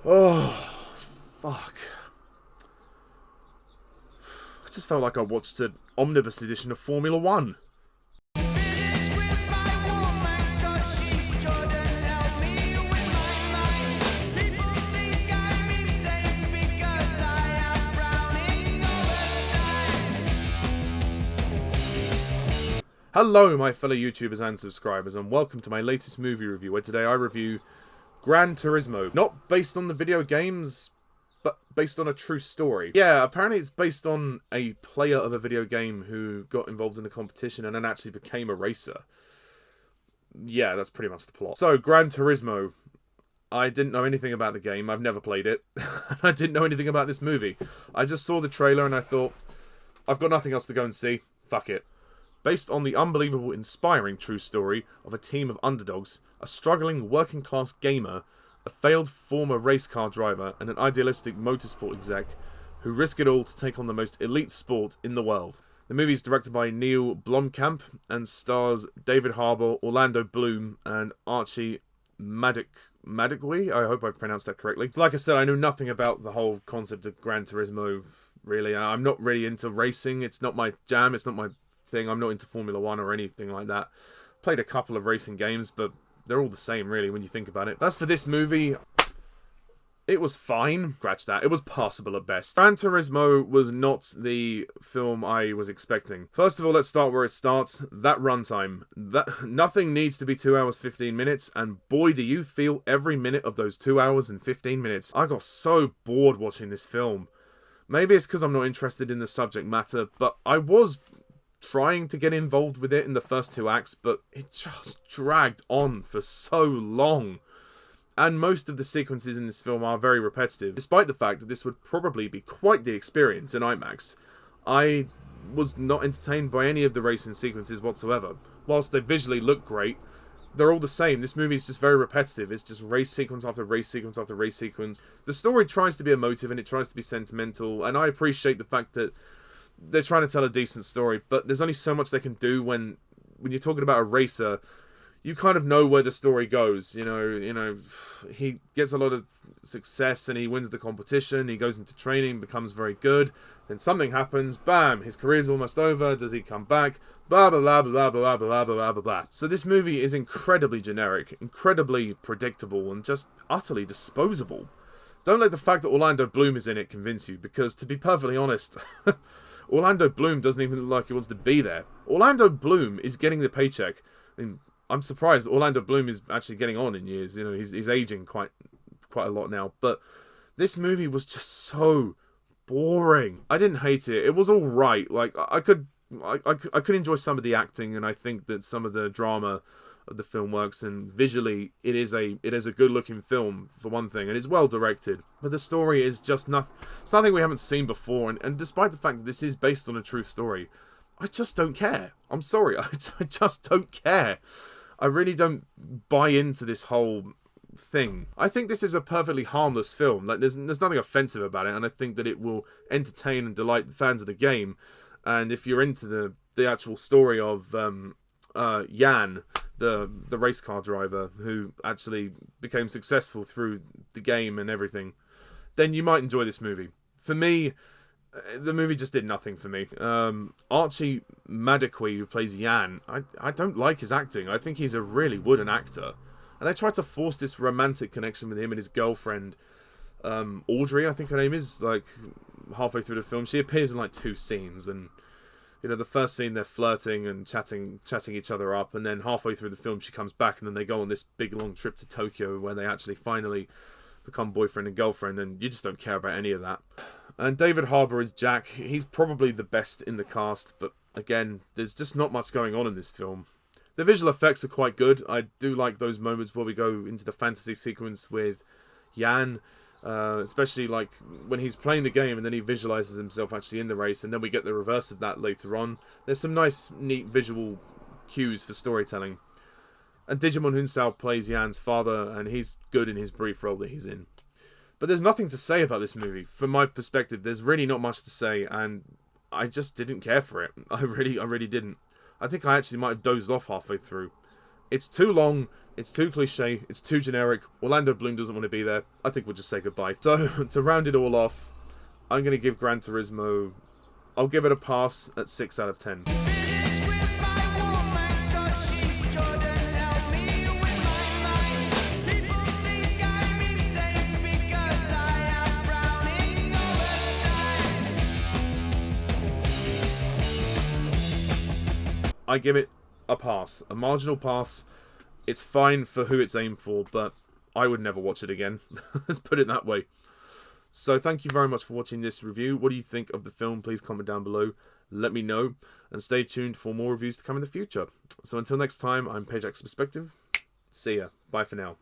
Oh, fuck. I just felt like I watched an omnibus edition of Formula One. Hello, my fellow YouTubers and subscribers, and welcome to my latest movie review, where today I review Gran Turismo. Not based on the video games, but based on a true story. Yeah, apparently it's based on a player of a video game who got involved in a competition and then actually became a racer. Yeah, that's pretty much the plot. So, Gran Turismo. I didn't know anything about the game. I've never played it. I didn't know anything about this movie. I just saw the trailer and I thought, I've got nothing else to go and see. Fuck it. Based on the unbelievable, inspiring true story of a team of underdogs, a struggling working-class gamer, a failed former race car driver, and an idealistic motorsport exec who risk it all to take on the most elite sport in the world. The movie is directed by Neill Blomkamp and stars David Harbour, Orlando Bloom, and Archie Madekwe. I hope I've pronounced that correctly. So like I said, I knew nothing about the whole concept of Gran Turismo, really. I'm not really into racing. It's not my jam. It's not my thing. I'm not into Formula One or anything like that. Played a couple of racing games, but they're all the same, really, when you think about it. As for this movie, it was fine. Scratch that. It was passable at best. Gran Turismo was not the film I was expecting. First of all, let's start where it starts. That runtime. Nothing needs to be 2 hours 15 minutes, and boy do you feel every minute of those 2 hours and 15 minutes. I got so bored watching this film. Maybe it's because I'm not interested in the subject matter, but I was trying to get involved with it in the first two acts, but it just dragged on for so long. And most of the sequences in this film are very repetitive, despite the fact that this would probably be quite the experience in IMAX. I was not entertained by any of the racing sequences whatsoever. Whilst they visually look great, they're all the same. This movie is just very repetitive. It's just race sequence after race sequence after race sequence. The story tries to be emotive and it tries to be sentimental, and I appreciate the fact that they're trying to tell a decent story, but there's only so much they can do when you're talking about a racer. You kind of know where the story goes. You know, he gets a lot of success and he wins the competition. He goes into training, becomes very good. Then something happens. Bam! His career's almost over. Does he come back? Blah blah blah blah blah blah blah blah blah blah. So this movie is incredibly generic, incredibly predictable, and just utterly disposable. Don't let the fact that Orlando Bloom is in it convince you, because to be perfectly honest, Orlando Bloom doesn't even look like he wants to be there. Orlando Bloom is getting the paycheck. I mean, I'm surprised that Orlando Bloom is actually getting on in years. You know, he's aging quite a lot now. But this movie was just so boring. I didn't hate it. It was all right. Like I could enjoy some of the acting, and I think that some of the drama of the film works, and visually it is a good looking film for one thing, and it's well directed, but the story is just it's nothing we haven't seen before, and despite the fact that this is based on a true story, I just don't care. I'm sorry, I just don't care. I really don't buy into this whole thing. I think this is a perfectly harmless film. Like there's nothing offensive about it, and I think that it will entertain and delight the fans of the game. And if you're into the actual story of Jan, the race car driver who actually became successful through the game and everything, then you might enjoy this movie. For me, the movie just did nothing for me. Archie Madekwe, who plays Jan, I don't like his acting. I think he's a really wooden actor. And they tried to force this romantic connection with him and his girlfriend, Audrey, I think her name is, like, halfway through the film. She appears in, like, 2 scenes, and you know, the first scene they're flirting and chatting each other up, and then halfway through the film she comes back, and then they go on this big long trip to Tokyo where they actually finally become boyfriend and girlfriend, and you just don't care about any of that. And David Harbour is Jack. He's probably the best in the cast, but again, there's just not much going on in this film. The visual effects are quite good. I do like those moments where we go into the fantasy sequence with Jan, especially like when he's playing the game and then he visualizes himself actually in the race, and then we get the reverse of that later on. There's some nice, neat visual cues for storytelling. And Djimon Hounsou plays Jan's father, and he's good in his brief role that he's in. But there's nothing to say about this movie. From my perspective, there's really not much to say, and I just didn't care for it. I really didn't. I think I actually might have dozed off halfway through. It's too long, it's too cliche, it's too generic. Orlando Bloom doesn't want to be there. I think we'll just say goodbye. So, to round it all off, I'm going to give Gran Turismo... I'll give it a pass at 6 out of 10. I give it a pass. A marginal pass. It's fine for who it's aimed for, but I would never watch it again. Let's put it that way. So thank you very much for watching this review. What do you think of the film? Please comment down below. Let me know. And stay tuned for more reviews to come in the future. So until next time, I'm Pajak's Perspective. See ya. Bye for now.